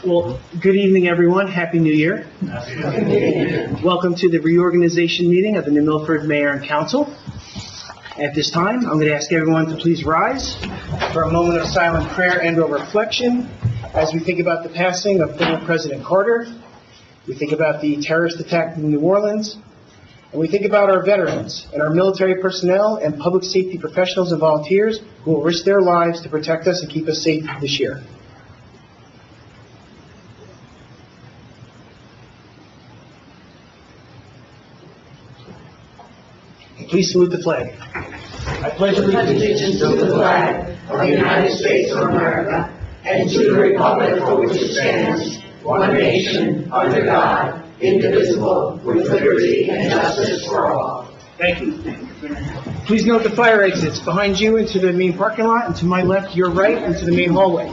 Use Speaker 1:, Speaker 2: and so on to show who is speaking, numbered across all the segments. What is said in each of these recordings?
Speaker 1: Well, good evening, everyone. Happy New Year. Welcome to the reorganization meeting of the New Milford Mayor and Council. At this time, I'm going to ask everyone to please rise for a moment of silent prayer and/or reflection as we think about the passing of former President Carter. We think about the terrorist attack in New Orleans, and we think about our veterans and our military personnel and public safety professionals and volunteers who will risk their lives to protect us and keep us safe this year. Please salute the flag. I pledge
Speaker 2: allegiance to the flag of the United States of America and to the republic for which it stands, one nation, under God, indivisible, with liberty and justice for all.
Speaker 1: Thank you. Please note the fire exits behind you into the main parking lot, and to my left, your right, into the main hallway.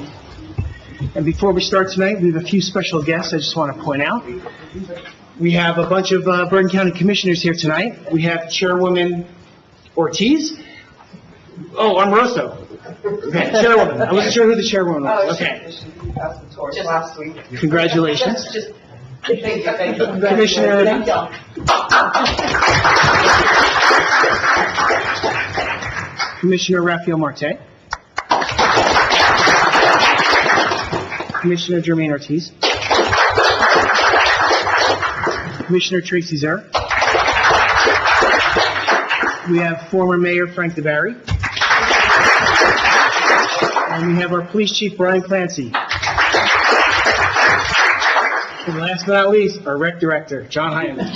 Speaker 1: And before we start tonight, we have a few special guests I just want to point out. We have a bunch of Bergen County Commissioners here tonight. We have Chairwoman Ortiz. Oh, Amoroso. Okay, Chairwoman. I wasn't sure who the Chairwoman was. Okay.
Speaker 2: Just last week.
Speaker 1: Congratulations.
Speaker 2: Thank you.
Speaker 1: Commissioner Raphael Marte. Commissioner Jermaine Ortiz. Commissioner Tracy Zer. We have former Mayor Frank DeBarry. And we have our Police Chief Brian Clancy. And last but not least, our Rec Director, John Hyman.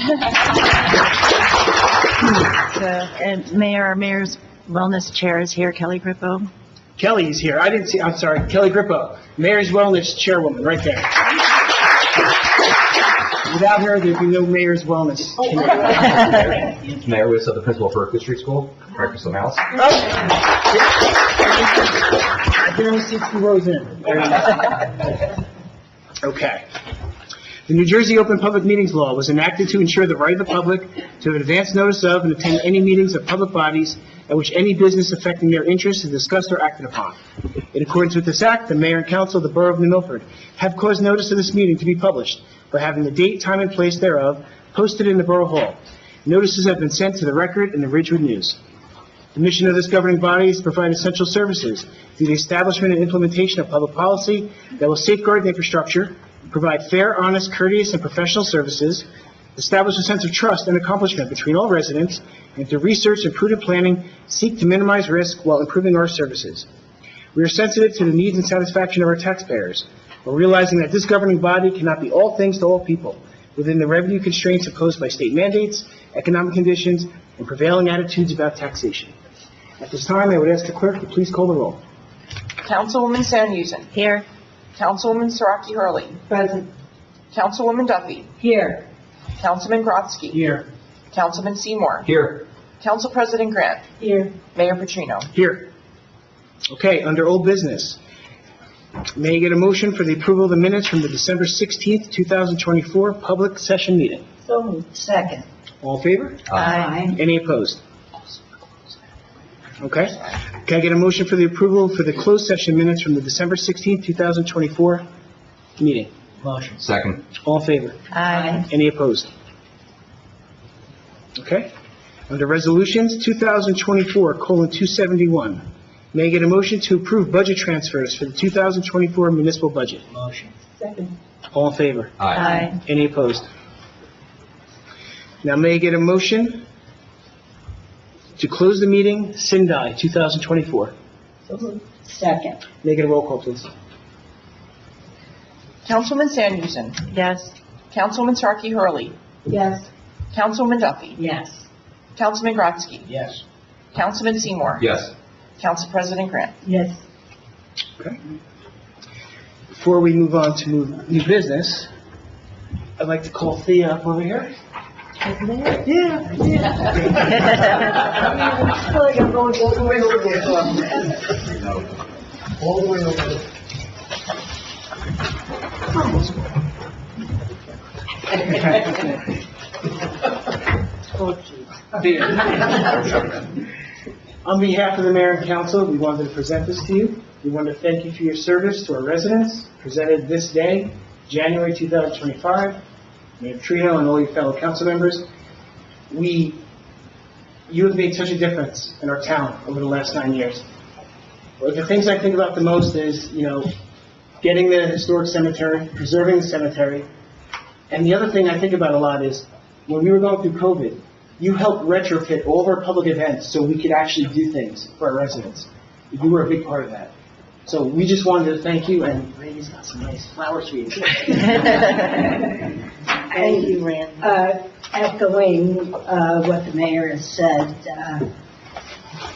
Speaker 3: And Mayor's Wellness Chair is here, Kelly Grippo.
Speaker 1: Kelly's here. I'm sorry, Kelly Grippo. Mayor's Wellness Chairwoman, right there. Without her, there'd be no Mayor's Wellness.
Speaker 4: Mayor Wiss, the principal for Oak Street School, right for some else.
Speaker 1: I can only see 2 rows in. Okay. The New Jersey Open Public Meetings Law was enacted to ensure the right of the public to have advance notice of and attend any meetings of public bodies at which any business affecting their interests is discussed or acted upon. In accordance with this act, the Mayor and Council of the Borough of New Milford have caused notice of this meeting to be published by having the date, time, and place thereof posted in the Borough Hall. Notices have been sent to the Record and the Ridgewood News. The mission of this governing body is to provide essential services through the establishment and implementation of public policy that will safeguard the infrastructure, provide fair, honest, courteous, and professional services, establish a sense of trust and accomplishment between all residents, and through research and prudent planning, seek to minimize risk while improving our services. We are sensitive to the needs and satisfaction of our taxpayers, while realizing that this governing body cannot be all things to all people within the revenue constraints imposed by state mandates, economic conditions, and prevailing attitudes about taxation. At this time, I would ask the clerk to please call the roll.
Speaker 2: Councilwoman Sanusin.
Speaker 3: Here.
Speaker 2: Councilwoman Saraki Hurley.
Speaker 3: Present.
Speaker 2: Councilwoman Duffy.
Speaker 3: Here.
Speaker 2: Councilman Grotzky.
Speaker 1: Here.
Speaker 2: Councilman Seymour.
Speaker 4: Here.
Speaker 2: Council President Grant.
Speaker 3: Here.
Speaker 2: Mayor Petrino.
Speaker 1: Here. Okay, under old business, may I get a motion for the approval of the minutes from the December 16th, 2024 public session meeting?
Speaker 3: So moved. Second.
Speaker 1: All in favor?
Speaker 3: Aye.
Speaker 1: Any opposed? Okay. Can I get a motion for the approval for the closed session minutes from the December 16th, 2024 meeting?
Speaker 4: Motion. Second.
Speaker 1: All in favor?
Speaker 3: Aye.
Speaker 1: Any opposed? Okay. Under resolutions, 2024:271. May I get a motion to approve budget transfers for the 2024 municipal budget?
Speaker 3: Motion. Second.
Speaker 1: All in favor?
Speaker 3: Aye.
Speaker 1: Any opposed? Now, may I get a motion to close the meeting, Sindai, 2024?
Speaker 3: So moved. Second.
Speaker 1: May I get a roll call, please?
Speaker 2: Councilwoman Sanusin.
Speaker 3: Yes.
Speaker 2: Councilwoman Saraki Hurley.
Speaker 3: Yes.
Speaker 2: Councilwoman Duffy.
Speaker 3: Yes.
Speaker 2: Councilman Grotzky.
Speaker 1: Yes.
Speaker 2: Councilman Seymour.
Speaker 4: Yes.
Speaker 2: Council President Grant.
Speaker 3: Yes.
Speaker 1: Okay. Before we move on to new business, I'd like to call Thea up over here. Yeah.
Speaker 3: I feel like I'm going all the way over there.
Speaker 1: All the way over there. On behalf of the mayor and council, we wanted to present this to you. We want to thank you for your service to our residents, presented this day, January 2025. Mayor Trino and all your fellow council members, you have made such a difference in our town over the last 9 years. Well, the things I think about the most is, getting the historic cemetery, preserving the cemetery. And the other thing I think about a lot is, when we were going through COVID, you helped retrofit all of our public events so we could actually do things for our residents. You were a big part of that. So we just wanted to thank you, and Randy's got some nice flowers for you.
Speaker 3: Thank you, Rand.
Speaker 5: Echoing what the mayor has said,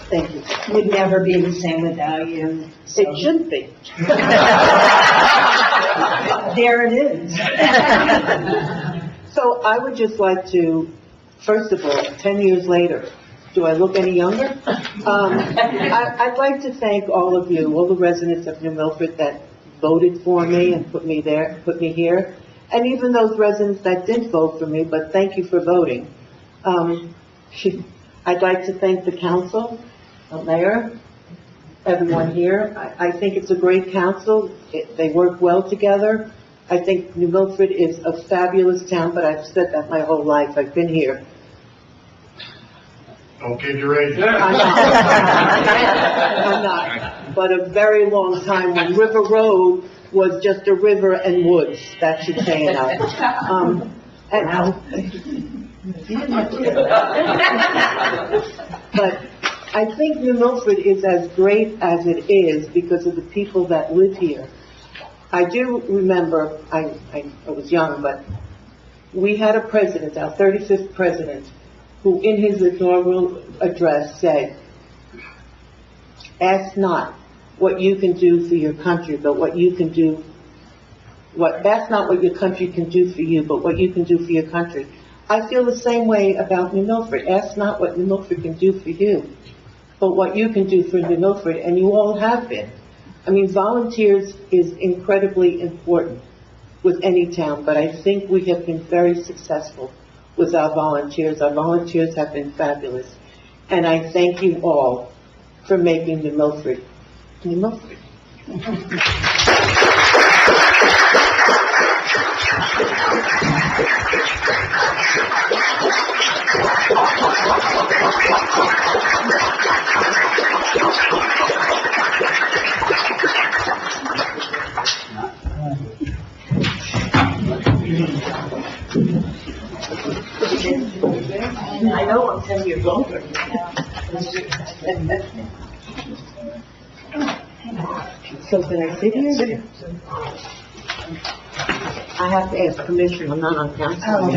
Speaker 5: thank you. Would never be the same without you. So.
Speaker 2: It shouldn't be.
Speaker 5: There it is.
Speaker 2: So I would just like to, first of all, 10 years later, do I look any younger? I'd like to thank all of you, all the residents of New Milford that voted for me and put me here, and even those residents that didn't vote for me, but thank you for voting. I'd like to thank the council, the mayor, everyone here. I think it's a great council. They work well together. I think New Milford is a fabulous town, but I've said that my whole life. I've been here.
Speaker 6: Don't give your age.
Speaker 2: I'm not. But a very long time when River Road was just a river and woods. That should say enough. But I think New Milford is as great as it is because of the people that live here. I do remember, I was young, but we had a president, our 35th president, who in his inaugural address said, ask not what you can do for your country, but what you can do, that's not what your country can do for you, but what you can do for your country. I feel the same way about New Milford. Ask not what New Milford can do for you, but what you can do for New Milford, and you all have been. I mean, volunteers is incredibly important with any town, but I think we have been very successful with our volunteers. Our volunteers have been fabulous. And I thank you all for making New Milford, New Milford.
Speaker 5: I know I'm 10 years older.
Speaker 2: So can I sit here? I have to ask permission. I'm not on council.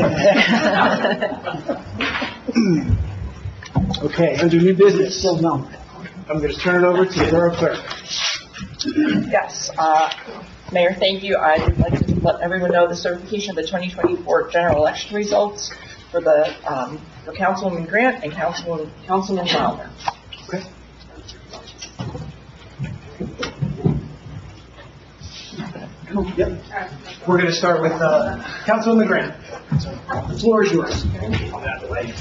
Speaker 1: Okay, under new business. I'm going to turn it over to the Borough Clerk.
Speaker 7: Yes, Mayor, thank you. I would like to let everyone know the certification of the 2024 general election results for Councilwoman Grant and Councilman Wilder.
Speaker 1: Okay. Yep. We're going to start with Councilwoman Grant. The floor is yours. Out of the way.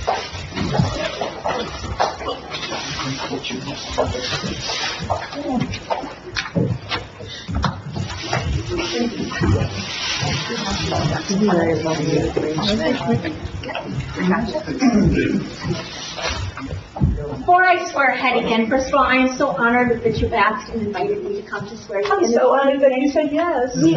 Speaker 8: Before I swear ahead again, first of all, I am so honored that you've asked and invited me to come to swear you in.
Speaker 2: I'm so honored that you said yes.
Speaker 8: We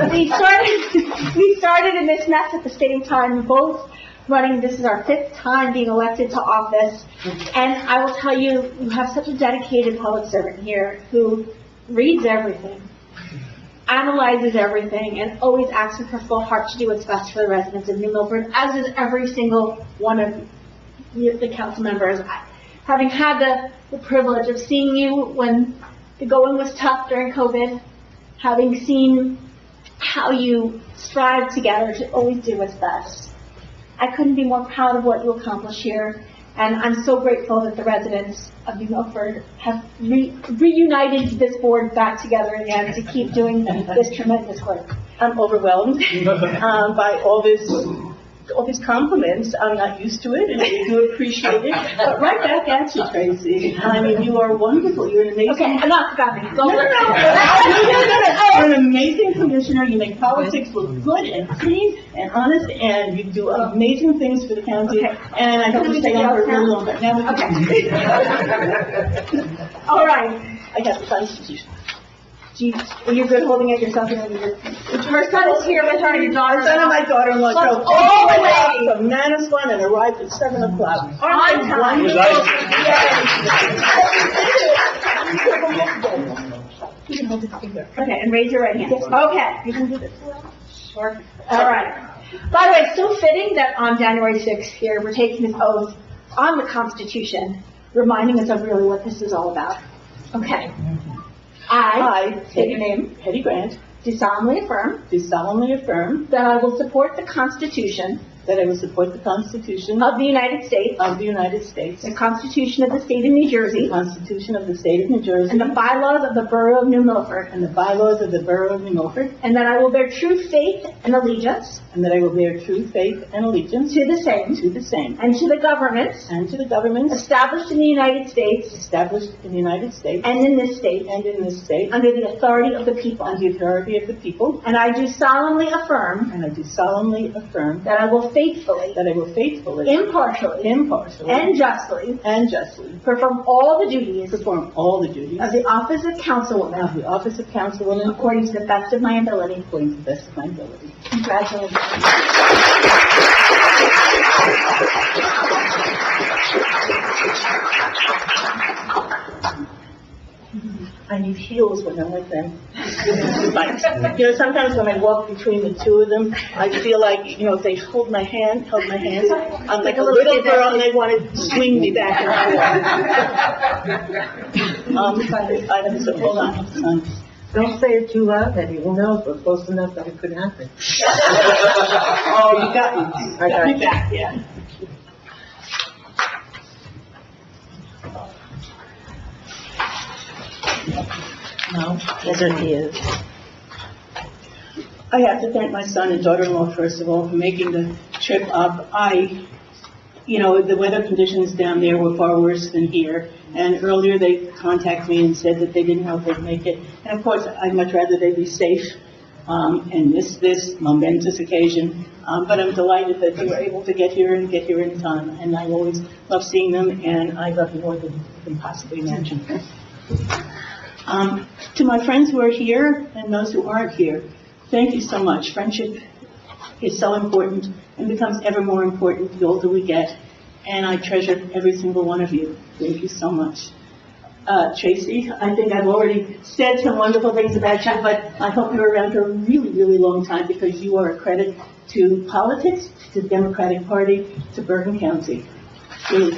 Speaker 8: started in this mess at the same time, both running. This is our 5th time being elected to office, and I will tell you, you have such a dedicated public servant here who reads everything, analyzes everything, and always acts with her full heart to do what's best for the residents of New Milford, as is every single one of the council members. Having had the privilege of seeing you when the going was tough during COVID, having seen how you strive together to always do what's best, I couldn't be more proud of what you accomplished here, and I'm so grateful that the residents of New Milford have reunited this board back together again to keep doing this tremendous work.
Speaker 2: I'm overwhelmed by all this
Speaker 6: all these compliments. I'm not used to it, and I do appreciate it. But right back at you, Tracy. I mean, you are wonderful. You're an amazing...
Speaker 8: Okay, enough about me. Go
Speaker 6: No, no,
Speaker 8: on.
Speaker 6: no. You're an amazing commissioner. You make politics look good and clean and honest, and you do amazing things for the county.
Speaker 8: Okay.
Speaker 6: And I hope you stay on for a really long time. Now we
Speaker 8: All right.
Speaker 6: I got the Constitution.
Speaker 8: Geez, were you good holding it yourself? Her son is here with her, and your daughter.
Speaker 6: Son of my daughter-in-law drove all the way up from Manasquan and arrived at 7 o'clock.
Speaker 8: On time.
Speaker 6: You can hold it together.
Speaker 8: Okay, and raise your right hand. Okay.
Speaker 6: You can do this.
Speaker 8: Sure. All right. By the way, it's so fitting that on January 6th here, we're taking this oath on the Constitution, reminding us of really what this is all about. Okay. I, state your name,
Speaker 6: Hetty Grant,
Speaker 8: do solemnly affirm
Speaker 6: do solemnly affirm
Speaker 8: that I will support the Constitution
Speaker 6: that I will support the Constitution
Speaker 8: of the United States,
Speaker 6: of the United States,
Speaker 8: the Constitution of the State of New
Speaker 6: the
Speaker 8: Jersey,
Speaker 6: Constitution of the State of New Jersey,
Speaker 8: and the bylaws of the Borough of New Milford,
Speaker 6: and the bylaws of the Borough of New Milford,
Speaker 8: and that I will bear true faith and allegiance
Speaker 6: and that I will bear true faith and allegiance
Speaker 8: to the same
Speaker 6: to the same
Speaker 8: and to the governments
Speaker 6: and to the governments
Speaker 8: established in the United States
Speaker 6: established in the United States
Speaker 8: and in this state
Speaker 6: and in this state
Speaker 8: under the authority of the people.
Speaker 6: on the authority of the people,
Speaker 8: And I do solemnly affirm
Speaker 6: and I do solemnly affirm
Speaker 8: that I will faithfully,
Speaker 6: that I will faithfully,
Speaker 8: impartially,
Speaker 6: impartially,
Speaker 8: and justly
Speaker 6: and justly
Speaker 8: perform all the duties
Speaker 6: perform all the duties
Speaker 8: of the office of councilwoman
Speaker 6: of the office of councilwoman
Speaker 8: according to the best of my ability.
Speaker 6: according to the best of my ability.
Speaker 8: Congratulations.
Speaker 6: I need heels when I'm with them. You know, sometimes when I walk between the two of them, I feel like, if they held my hands, I'm like a little girl and they want to swing me back and forth. So hold on.
Speaker 9: Don't say it too loud, then who knows, but close enough that it could happen.
Speaker 6: Oh, you got me.
Speaker 9: I got
Speaker 6: me
Speaker 9: you.
Speaker 6: back, yeah. No.
Speaker 3: Yes, it is.
Speaker 6: I have to thank my son and daughter-in-law, first of all, for making the trip up. The weather conditions down there were far worse than here. And earlier they contacted me and said that they didn't know if they'd make it. And of course, I'd much rather they be safe and miss this momentous occasion. But I'm delighted that they were able to get here in time. And I always love seeing them, and I love you more than you can possibly imagine. To my friends who are here and those who aren't here, thank you so much. Friendship is so important and becomes ever more important the older we get. And I treasure every single one of you. Thank you so much. Tracy, I think I've already said some wonderful things about you, but I hope you're around for a really, really long time because you are a credit to politics, to the Democratic Party, to Bergen County. Really.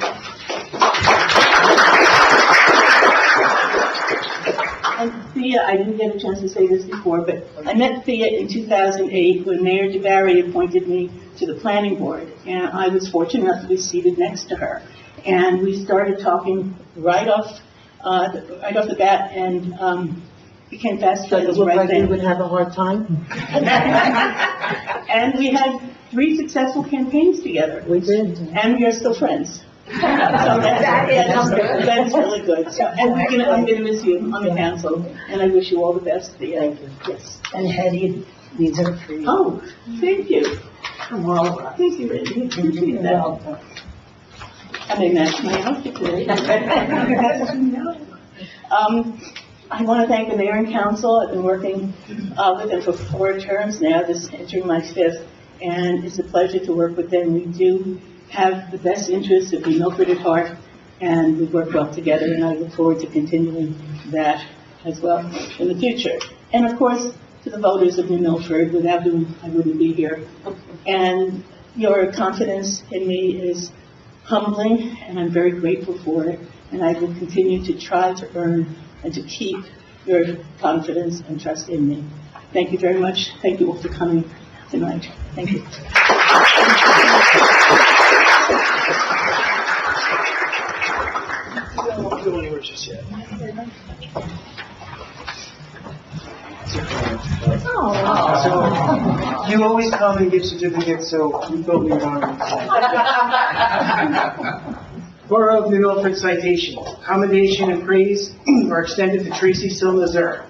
Speaker 6: And Thea, I didn't get a chance to say this before, but I met Thea in 2008 when Mayor DeBarry appointed me to the planning board, and I was fortunate enough to be seated next to her. And we started talking right off the bat, and became fast
Speaker 9: Does it
Speaker 6: friends
Speaker 9: look
Speaker 6: right
Speaker 9: like you
Speaker 6: then.
Speaker 9: would have a hard time?
Speaker 6: And we had 3 successful campaigns together,
Speaker 9: We did.
Speaker 6: and we are still friends. So that's really good. So, and I'm going to miss you on the council, and I wish you all the best. Thank you. Yes.
Speaker 9: And Hetty, these are for you.
Speaker 6: Oh, thank you. Well, thank you, Randy. Appreciate that. And they match my outfit today. I want to thank the mayor and council. I've been working with them for 4 terms now, this entering my 5th, and it's a pleasure to work with them. We do have the best interests of New Milford at heart, and we work well together, and I look forward to continuing that as well in the future. And of course, to the voters of New Milford, without whom I wouldn't be here. And your confidence in me is humbling, and I'm very grateful for it, and I will continue to try to earn and to keep your confidence and trust in me. Thank you very much. Thank you all for coming tonight. Thank you.
Speaker 1: I don't want to go anywhere just yet. president. So you always come and give certificates, so we thought we were honored. Borough of New Milford citation. Commendation and praise are extended to Tracy Silmazer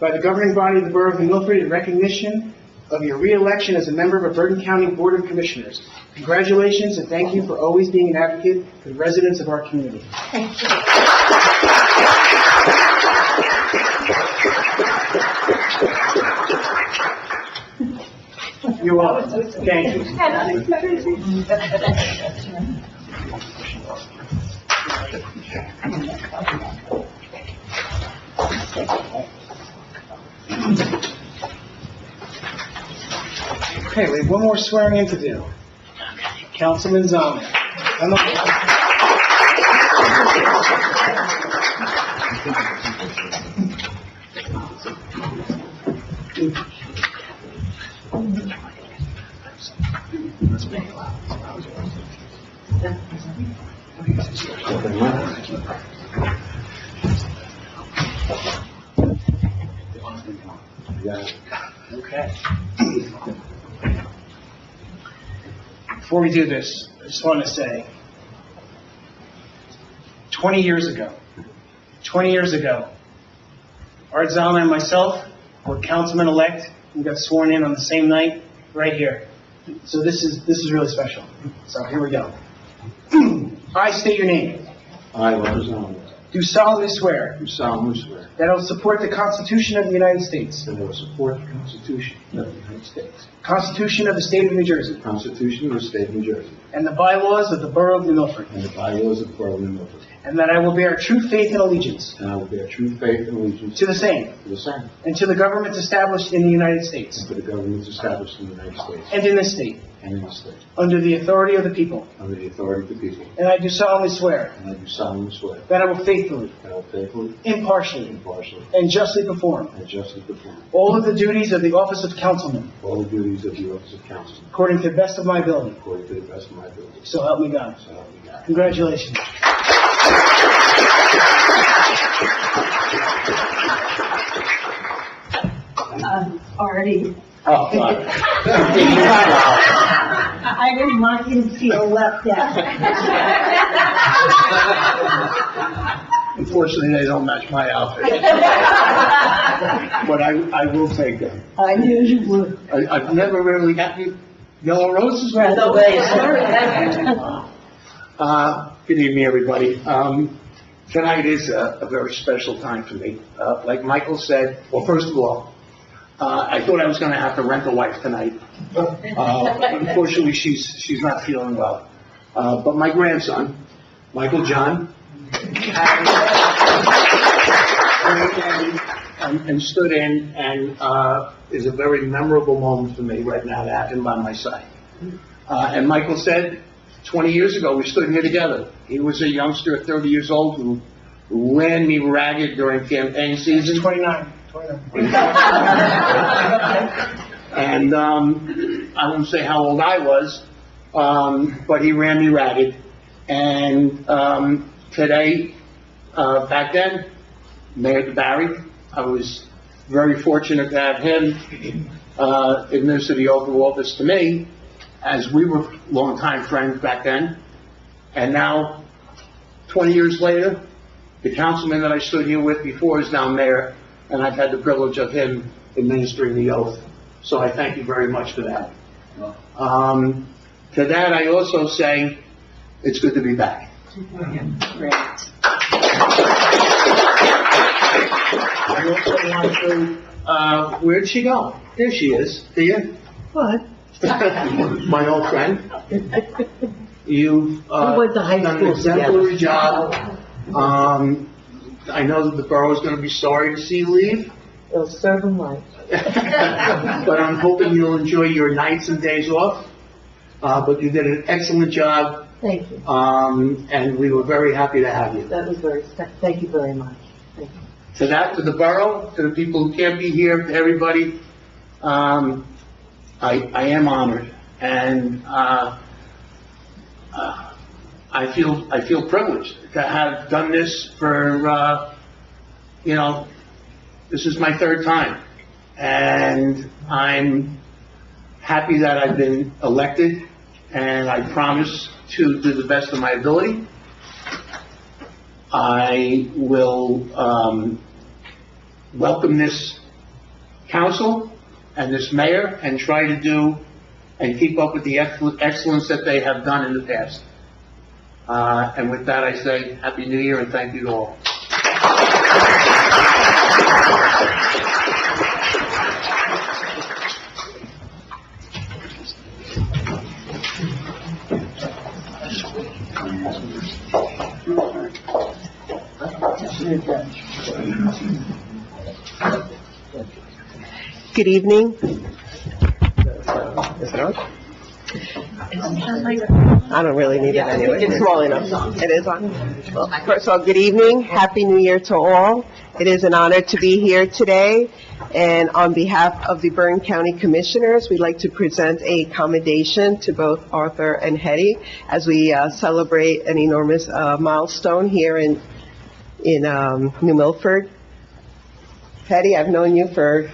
Speaker 1: by the governing body of the Borough of New Milford in recognition of your re-election as a member of a Bergen County Board of Commissioners. Congratulations and thank you for always being an advocate for the residents of our community.
Speaker 8: Thank you.
Speaker 1: You're welcome. Thank you. Okay, we have one more swearing in to do. Councilman Zalman. Okay. Before we do this, I just want to say, 20 years ago, Art Zalman and myself were councilman-elect. We got sworn in on the same night, right here. So this is really special. So here we go. I state your name.
Speaker 10: I, Robert Zalman,
Speaker 1: Do solemnly swear
Speaker 10: do solemnly swear
Speaker 1: that I will support the Constitution of the United States,
Speaker 10: that I will support the Constitution of the United States,
Speaker 1: Constitution of the State of New Jersey,
Speaker 10: the Constitution of the State of New Jersey,
Speaker 1: and the bylaws of the Borough of New Milford,
Speaker 10: and the bylaws of the Borough of New Milford,
Speaker 1: and that I will bear true faith and allegiance
Speaker 10: and I will bear true faith and allegiance
Speaker 1: to the same
Speaker 10: to the same
Speaker 1: and to the governments established in the United States
Speaker 10: and to the governments established in the United States
Speaker 1: and in this state,
Speaker 10: and in the state,
Speaker 1: under the authority of the people.
Speaker 10: under the authority of the people,
Speaker 1: And I do solemnly swear
Speaker 10: and I do solemnly swear
Speaker 1: that I will faithfully,
Speaker 10: that I will faithfully,
Speaker 1: impartially,
Speaker 10: impartially,
Speaker 1: and justly perform
Speaker 10: and justly perform
Speaker 1: all of the duties of the office of councilman
Speaker 10: all the duties of the office of councilman
Speaker 1: according to the best of my ability.
Speaker 10: according to the best of my ability.
Speaker 1: So help me God.
Speaker 10: So help me God.
Speaker 1: Congratulations.
Speaker 5: Artie,
Speaker 10: Oh, God.
Speaker 5: I didn't want you to feel left out.
Speaker 10: Unfortunately, they don't match my outfit. But I will take them.
Speaker 5: I knew you would.
Speaker 10: I've never really gotten yellow roses.
Speaker 5: Right away, sir.
Speaker 10: Good evening, everybody. Tonight is a very special time for me. Like Michael said, well, first of all, I thought I was going to have to rent a wife tonight. Unfortunately, she's not feeling well. But my grandson, Michael John, and stood in and is a very memorable moment for me right now to have him by my side. And Michael said, 20 years ago, we stood here together. He was a youngster at 30 years old who ran me ragged during campaign season.
Speaker 1: 29.
Speaker 10: And I won't say how old I was, but he ran me ragged. And today, back then, Mayor Barry, I was very fortunate to have him administer the oath of office to me, as we were longtime friends back then. And now, 20 years later, the councilman that I stood here with before is now mayor, and I've had the privilege of him administering the oath. So I thank you very much for that. To that, I also say, it's good to be back.
Speaker 5: Great.
Speaker 10: I also want to, where'd she go? There she is. Thea.
Speaker 9: What?
Speaker 10: My old friend. You've
Speaker 9: went to high
Speaker 10: done an
Speaker 9: school
Speaker 10: exemplary job. I know that the borough is going to be sorry to see you leave.
Speaker 9: They'll serve them right.
Speaker 10: But I'm hoping you'll enjoy your nights and days off. But you did an excellent job,
Speaker 9: Thank you.
Speaker 10: and we were very happy to have you.
Speaker 9: That was thank you very much. Thank you.
Speaker 10: To that, to the borough, to the people who can't be here, to everybody, I am honored, and I feel privileged to have done this for, this is my third time. and I'm happy that I've been elected, and I promise to do the best of my ability. I will welcome this council and this mayor and try to do and keep up with the excellence that they have done in the past. And with that, I say Happy New Year and thank you to all.
Speaker 9: Good evening. I don't really need it anyway. It's small enough. It is on. Well, first of all, good evening. Happy New Year to all. It is an honor to be here today. And on behalf of the Bergen County Commissioners, we'd like to present a commendation to both Arthur and Hetty as we celebrate an enormous milestone here in New Milford. Hetty, I've known you for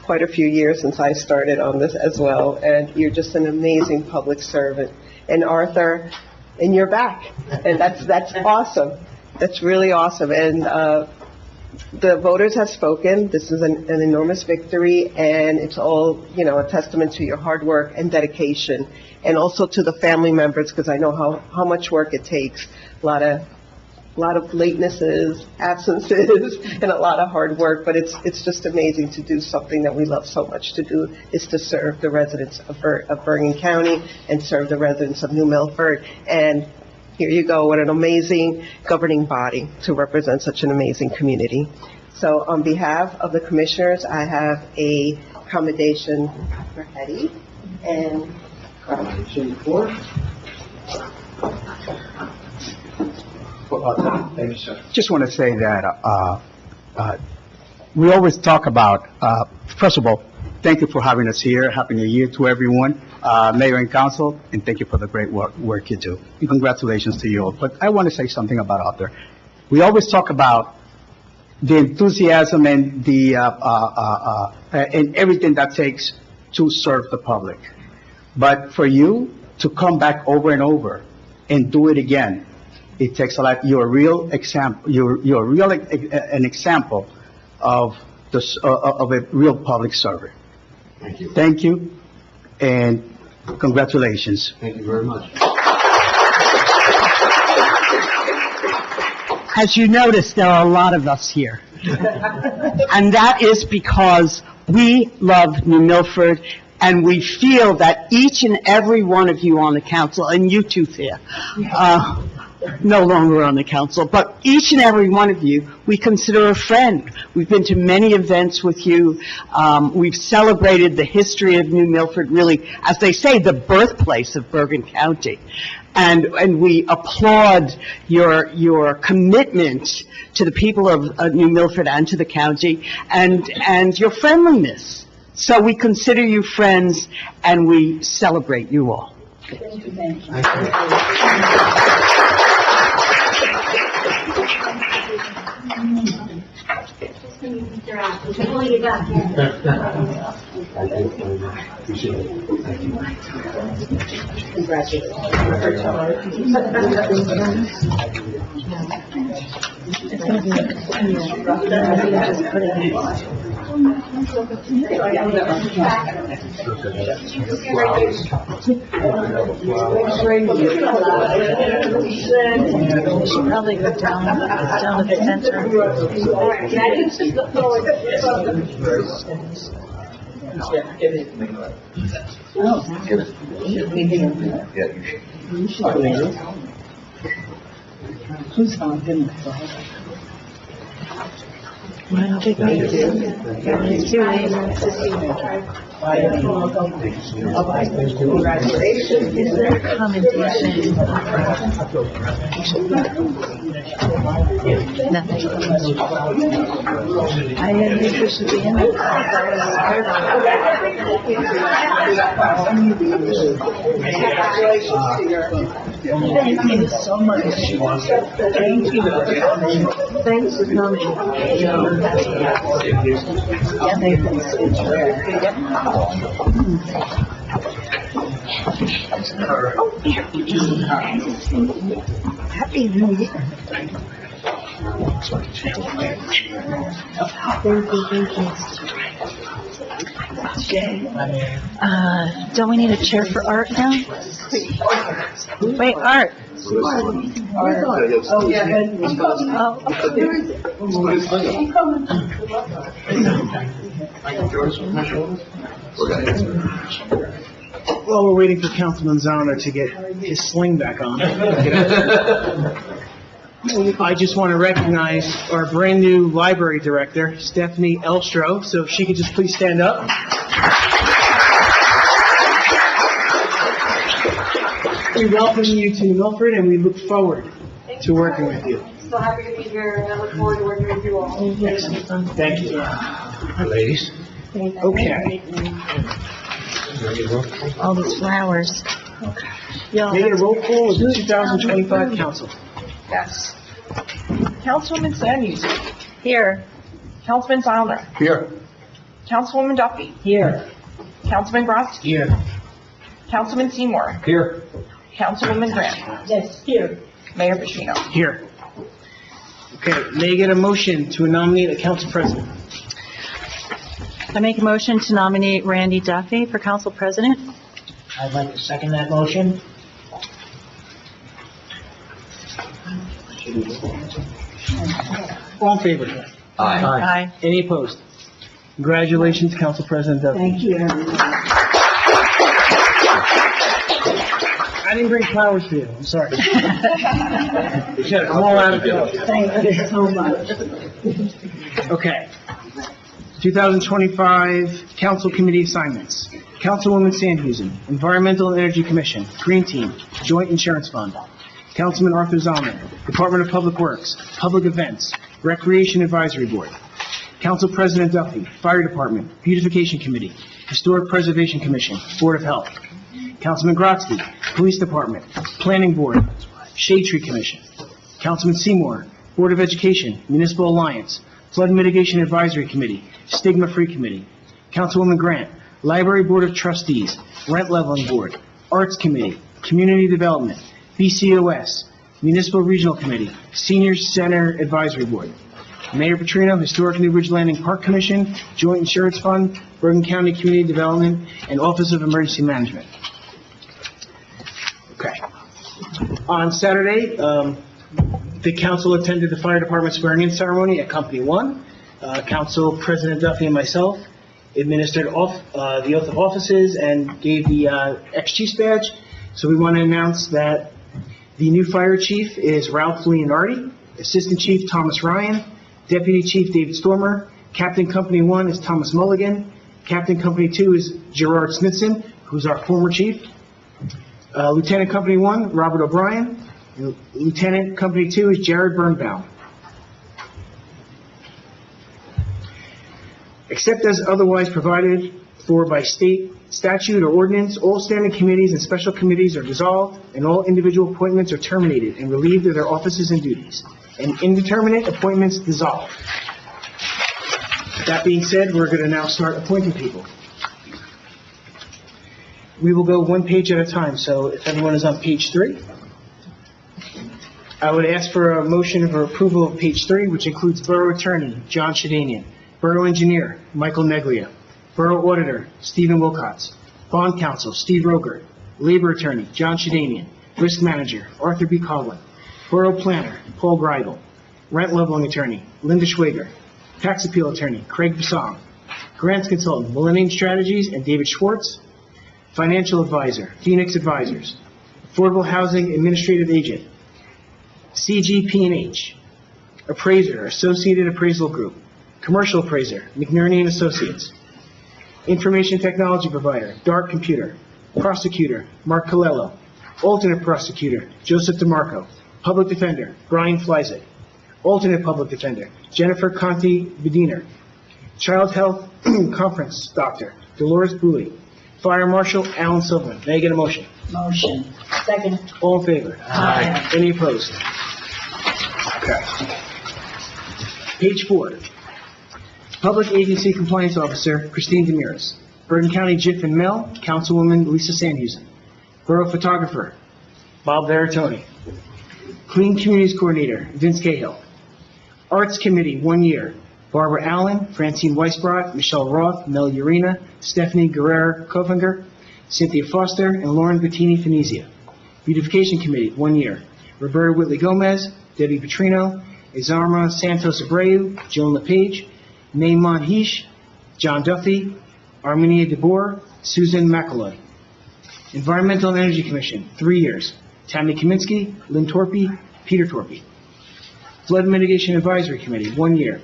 Speaker 9: quite a few years since I started on this as well, and you're just an amazing public servant. And Arthur, and you're back, and that's awesome. That's really awesome. And the voters have spoken. This is an enormous victory, and it's all, a testament to your hard work and dedication, and also to the family members, because I know how much work it takes. A lot of latenesses, absences, and a lot of hard work, but it's just amazing to do something that we love so much to do, is to serve the residents of Bergen County and serve the residents of New Milford. And here you go, what an amazing governing body to represent such an amazing community. So on behalf of the commissioners, I have a commendation for Hetty and commendation for
Speaker 11: Thank you, sir. Just want to say that we always talk about, first of all, thank you for having us here. Happy New Year to everyone, Mayor and Council, and thank you for the great work you do. And congratulations to you all. But I want to say something about Arthur. We always talk about the enthusiasm and and everything that takes to serve the public. But for you to come back over and over and do it again, it takes a lot. You're a real example. You're really an example of a real public servant.
Speaker 4: Thank you.
Speaker 11: Thank you, and congratulations.
Speaker 4: Thank you very much.
Speaker 12: As you notice, there are a lot of us here. And that is because we love New Milford, and we feel that each and every one of you on the council, and you too, Thea, no longer on the council, but each and every one of you, we consider a friend. We've been to many events with you. We've celebrated the history of New Milford, really, as they say, the birthplace of Bergen County. And we applaud your commitment to the people of New Milford and to the county, and your friendliness. So we consider you friends, and we celebrate you all.
Speaker 6: Thank you. Thank you.
Speaker 3: Probably go down to the center.
Speaker 12: Who's on him?
Speaker 3: Why don't they go Congratulations. Is there a commendation? Nothing. I didn't think we should be in it. Thank you so much. Thank you. Thanks for coming.
Speaker 12: Happy New Year.
Speaker 3: Don't we need a chair for Art now? Wait, Art.
Speaker 5: Oh, yeah.
Speaker 1: While we're waiting for Councilman Zauner to get his sling back on, I just want to recognize our brand-new library director, Stephanie Elstro, so if she could just please stand up. We welcome you to Milford, and we look forward to working with you.
Speaker 8: So happy to be here, and I look forward to working with you all.
Speaker 1: Thank you.
Speaker 4: Ladies.
Speaker 1: Okay.
Speaker 3: All these flowers.
Speaker 1: May I get a roll call of the 2025 council?
Speaker 7: Yes. Councilwoman Sandys.
Speaker 3: Here.
Speaker 7: Councilman Zauner.
Speaker 4: Here.
Speaker 7: Councilwoman Duffy.
Speaker 3: Here.
Speaker 7: Councilman Brodsky.
Speaker 1: Here.
Speaker 7: Councilman Seymour.
Speaker 4: Here.
Speaker 7: Councilwoman Grant.
Speaker 5: Yes, here.
Speaker 7: Mayor Pacino.
Speaker 1: Here. Okay, may I get a motion to nominate a council president?
Speaker 3: I make a motion to nominate Randy Duffy for council president.
Speaker 2: I'd like to second that motion.
Speaker 1: All in favor?
Speaker 3: Aye.
Speaker 1: Any opposed? Congratulations, Council President Duffy.
Speaker 5: Thank you, everyone.
Speaker 1: I didn't bring flowers for you, I'm sorry. I'm all out of color.
Speaker 5: Thank you so much.
Speaker 1: Okay. 2025 Council Committee Assignments. Councilwoman Sandhusen, Environmental and Energy Commission, Green Team, Joint Insurance Fund. Councilman Arthur Zalman, Department of Public Works, Public Events, Recreation Advisory Board. Council President Duffy, Fire Department, Beautification Committee, Historic Preservation Commission, Board of Health. Councilman Grotzky, Police Department, Planning Board, Shade Tree Commission. Councilman Seymour, Board of Education, Municipal Alliance, Flood Mitigation Advisory Committee, Stigma Free Committee. Councilwoman Grant, Library Board of Trustees, Rent Leveling Board, Arts Committee, Community Development, BCOS, Municipal Regional Committee, Senior Center Advisory Board. Mayor Petrino, Historic New Bridge Landing Park Commission, Joint Insurance Fund, Bergen County Community Development, and Office of Emergency Management. Okay. On Saturday, the council attended the fire department swearing-in ceremony at Company 1. Council President Duffy and myself administered the oath of offices and gave the ex-chief's badge. So we want to announce that the new fire chief is Ralph Leonardi, Assistant Chief Thomas Ryan, Deputy Chief David Stormer, Captain Company 1 is Thomas Mulligan, Captain Company 2 is Gerard Smithson, who's our former chief, Lieutenant Company 1, Robert O'Brien, Lieutenant Company 2 is Jared Birnbaum. Except as otherwise provided for by state statute or ordinance, all standing committees and special committees are dissolved, and all individual appointments are terminated and relieved of their offices and duties, and indeterminate appointments dissolved. That being said, we're going to now start appointing people. We will go one page at a time, so if everyone is on page 3, I would ask for a motion for approval of page 3, which includes Borough Attorney John Shadanian, Borough Engineer Michael Neglia, Borough Auditor Stephen Wilcox, Bond Counsel Steve Roger, Labor Attorney John Shadanian, Risk Manager Arthur B. Coughlin, Borough Planner Paul Greigel, Rent Leveling Attorney Linda Schwager, Tax Appeal Attorney Craig Bassong, Grants Consultant Millennium Strategies and David Schwartz, Financial Advisor Phoenix Advisors, Affordable Housing Administrative Agent CGP&H, Appraiser Associated Appraisal Group, Commercial Appraiser McNerney and Associates, Information Technology Provider Dark Computer, Prosecutor Mark Colello, Alternate Prosecutor Joseph DeMarco, Public Defender Brian Flyzek, Alternate Public Defender Jennifer Conti Bediner, Child Health Conference Doctor Dolores Booley, Fire Marshal Alan Silverman. May I get a motion?
Speaker 5: Motion. Second.
Speaker 1: All in favor?
Speaker 2: Aye.
Speaker 1: Any opposed? Okay. Page 4. Public Agency Compliance Officer, Christine Demiris. Bergen County JIF and Mail, Councilwoman Lisa Sandhusen. Borough Photographer, Bob Veratoni. Clean Communities Coordinator, Vince Cahill. Arts Committee, 1 year, Barbara Allen, Francine Weisbrot, Michelle Roth, Mel Urena, Stephanie Guerrero-Kofinger, Cynthia Foster, and Lauren Bettini Finizia. Beautification Committee, 1 year, Roberta Whitley Gomez, Debbie Petrino, Izarma Santos Abreu, Joan LePage, Naaman Heesh, John Duffy, Armenia DeBoer, Susan McElroy. Environmental and Energy Commission, 3 years, Tammy Kaminsky, Lynn Torpy, Peter Torpy. Flood Mitigation Advisory Committee, 1 year,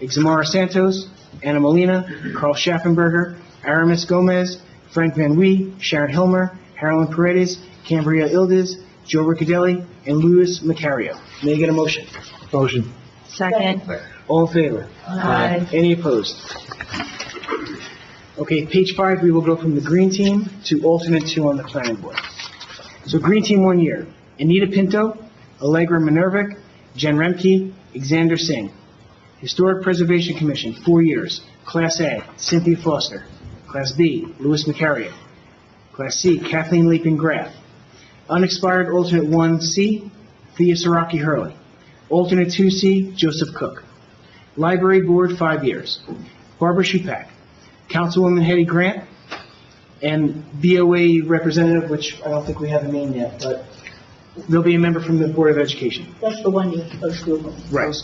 Speaker 1: Ixamara Santos, Anna Molina, Carl Schaffenberger, Aramis Gomez, Frank Van Wee, Sharon Hilmer, Harlan Paredes, Cambria Ildiz, Joe Riccadelli, and Louis Macario. May I get a motion?
Speaker 11: Motion.
Speaker 3: Second.
Speaker 1: All in favor?
Speaker 3: Aye.
Speaker 1: Any opposed? Okay, page 5, we will go from the green team to alternate 2 on the planning board. So green team, 1 year, Anita Pinto, Allegra Minervic, Jen Remke, Xander Singh. Historic Preservation Commission, 4 years, Class A, Cynthia Foster. Class B, Louis Macario. Class C, Kathleen Lapin-Graff. Unexpired alternate 1C, Thea Saraki Hurley. Alternate 2C, Joseph Cook. Library Board, 5 years, Barbara Shupak. Councilwoman Hetty Grant, and BOA representative, which I don't think we have a name yet, but there'll be a member from the Board of Education.
Speaker 6: That's the one you post Google.
Speaker 1: Right.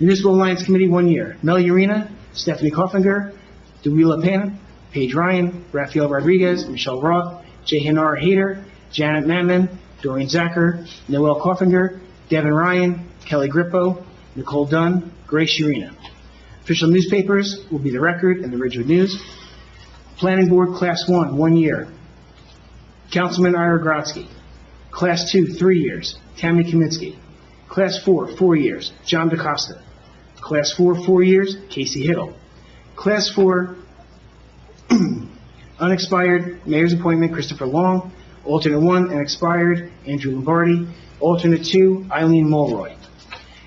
Speaker 1: Municipal Alliance Committee, 1 year, Mel Urena, Stephanie Koffinger, Dewey LaPena, Paige Ryan, Rafael Rodriguez, Michelle Roth, Jehanar Hayter, Janet Mammon, Doreen Zacher, Noel Koffinger, Devin Ryan, Kelly Grippo, Nicole Dunn, Grace Urena. Official newspapers will be The Record and the Ridgewood News. Planning Board, Class 1, 1 year, Councilman Ira Grodzki. Class 2, 3 years, Tammy Kaminsky. Class 4, 4 years, John DaCosta. Class 4, 4 years, Casey Hiddle. Class 4, unexpired, Mayor's appointment, Christopher Long. Alternate 1, and expired, Andrew Lombardi. Alternate 2, Eileen Mulroy.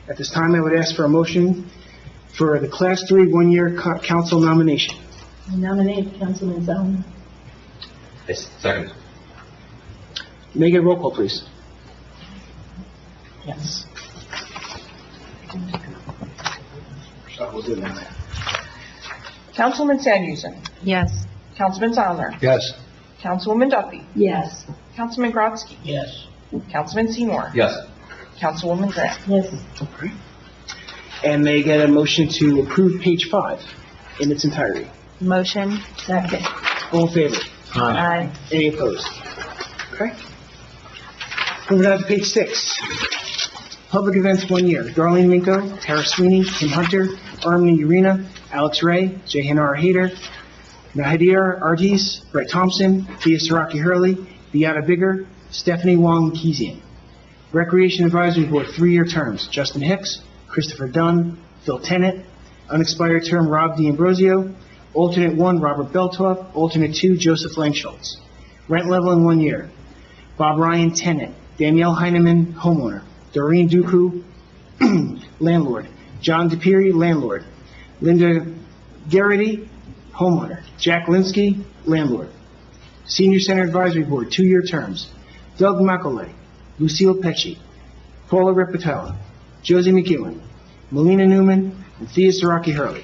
Speaker 1: At this time, I would ask for a motion for the Class 3 1-year council nomination.
Speaker 6: I nominate Councilman Zone.
Speaker 4: Second.
Speaker 1: May I get a roll call, please?
Speaker 6: Yes.
Speaker 7: Councilman Sandhusen.
Speaker 3: Yes.
Speaker 7: Councilman Zollner.
Speaker 11: Yes.
Speaker 7: Councilwoman Duffy.
Speaker 6: Yes.
Speaker 7: Councilman Grodzki.
Speaker 10: Yes.
Speaker 7: Councilman Seymour.
Speaker 4: Yes.
Speaker 7: Councilwoman Grant.
Speaker 6: Yes.
Speaker 1: And may I get a motion to approve page 5 in its entirety?
Speaker 3: Motion.
Speaker 6: Second.
Speaker 1: All in favor?
Speaker 3: Aye.
Speaker 1: Any opposed? Okay. Moving on to page 6. Public events, 1 year. Darlene Minko, Tara Sweeney, Tim Hunter, Armini Urena, Alex Ray, Jehanar Hayter, Nahadir Ardis, Brett Thompson, Thea Saraki Hurley, Beata Bigger, Stephanie Wong Kezian. Recreation Advisory Board, 3-year terms. Justin Hicks, Christopher Dunn, Phil Tennant. Unexpired term, Rob D'Ambrosio. Alternate 1, Robert Beltoff. Alternate 2, Joseph Langschultz. Rent level in 1 year. Bob Ryan, tenant. Danielle Heineman, homeowner. Doreen Duku, landlord. John DePiri, landlord. Linda Garrity, homeowner. Jack Linsky, landlord. Senior Center Advisory Board, 2-year terms. Doug McElay, Lucille Pecci, Paula Repetella, Josie McEwen, Melina Newman, and Thea Saraki Hurley.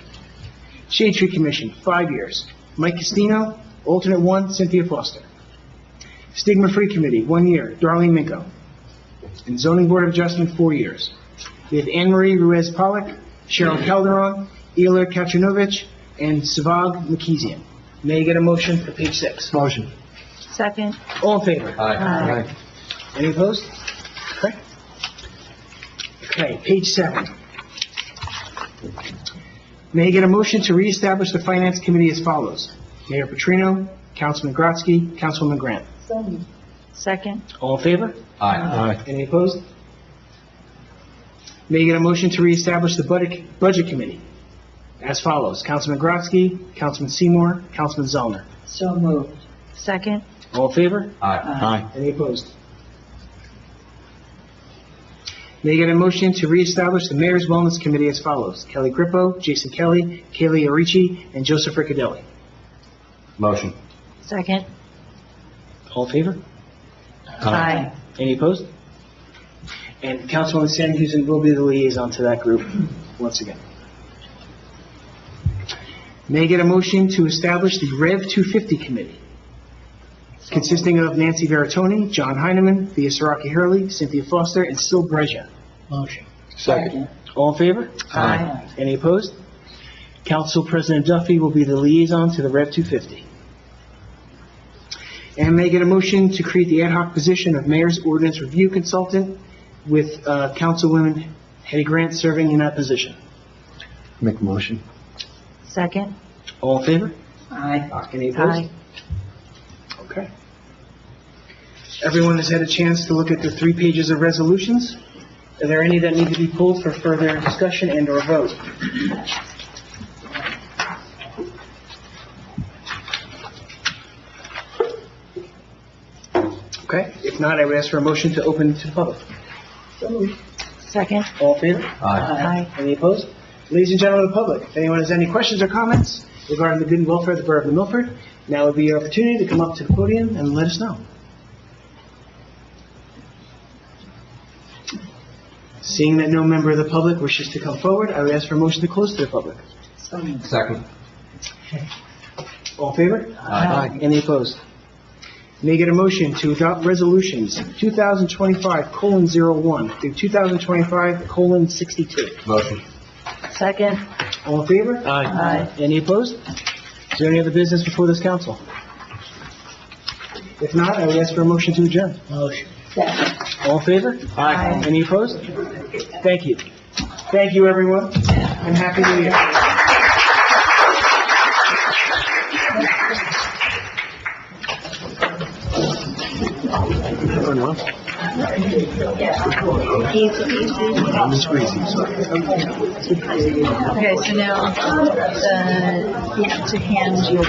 Speaker 1: Shade Tree Commission, 5 years. Mike Castino, alternate 1, Cynthia Foster. Stigma Free Committee, 1 year, Darlene Minko. And Zoning Board of Adjustment, 4 years. We have Anne Marie Ruiz Pollock, Cheryl Calderon, Ela Katrinovich, and Savag Makizian. May I get a motion for page 6?
Speaker 11: Motion.
Speaker 3: Second.
Speaker 1: All in favor?
Speaker 3: Aye.
Speaker 1: Any opposed? Okay. Okay, page 7. May I get a motion to reestablish the Finance Committee as follows? Mayor Petrino, Councilman Grodzki, Councilwoman Grant.
Speaker 6: So moved.
Speaker 3: Second.
Speaker 1: All in favor?
Speaker 4: Aye.
Speaker 1: Any opposed? May I get a motion to reestablish the Budget Committee as follows? Councilman Grodzki, Councilman Seymour, Councilman Zollner.
Speaker 6: So moved.
Speaker 3: Second.
Speaker 1: All in favor?
Speaker 4: Aye.
Speaker 1: Any opposed? May I get a motion to reestablish the Mayor's Wellness Committee as follows: Kelly Grippo, Jason Kelly, Kaylee Arici, and Joseph Riccadelli.
Speaker 4: Motion.
Speaker 3: Second.
Speaker 1: All in favor?
Speaker 3: Aye.
Speaker 1: Any opposed? And Councilwoman Sandhusen will be the liaison to that group once again. May I get a motion to establish the Rev 250 Committee, consisting of Nancy Veratoni, John Heineman, Thea Saraki Hurley, Cynthia Foster, and Sil Breja. Motion.
Speaker 4: Second.
Speaker 1: All in favor?
Speaker 3: Aye.
Speaker 1: Any opposed? Council President Duffy will be the liaison to the Rev 250. And may I get a motion to create the ad hoc position of Mayor's Ordinance Review Consultant with Councilwoman Hetty Grant serving in that position.
Speaker 4: Make a motion.
Speaker 3: Second.
Speaker 1: All in favor?
Speaker 3: Aye.
Speaker 1: Any opposed?
Speaker 3: Aye.
Speaker 1: Okay. Everyone has had a chance to look at the 3 pages of resolutions. Are there any that need to be pulled for further discussion and/or vote? Okay, if not, I would ask for a motion to open to the public.
Speaker 3: Second.
Speaker 1: All in favor?
Speaker 3: Aye.
Speaker 1: Any opposed? Ladies and gentlemen of the public, if anyone has any questions or comments regarding the good and welfare of the Borough of New Milford, now would be your opportunity to come up to the podium and let us know. Seeing that no member of the public wishes to come forward, I would ask for a motion to close to the public.
Speaker 4: Second.
Speaker 1: All in favor?
Speaker 3: Aye.
Speaker 1: Any opposed? May I get a motion to adopt resolutions 2025:01 through 2025:62?
Speaker 4: Motion.
Speaker 3: Second.
Speaker 1: All in favor?
Speaker 3: Aye.
Speaker 1: Any opposed? Is there any other business before this council? If not, I would ask for a motion to adjourn. Motion. All in favor?
Speaker 3: Aye.
Speaker 1: Any opposed? Thank you. Thank you, everyone, and Happy New Year.
Speaker 3: Okay, so now, to hand you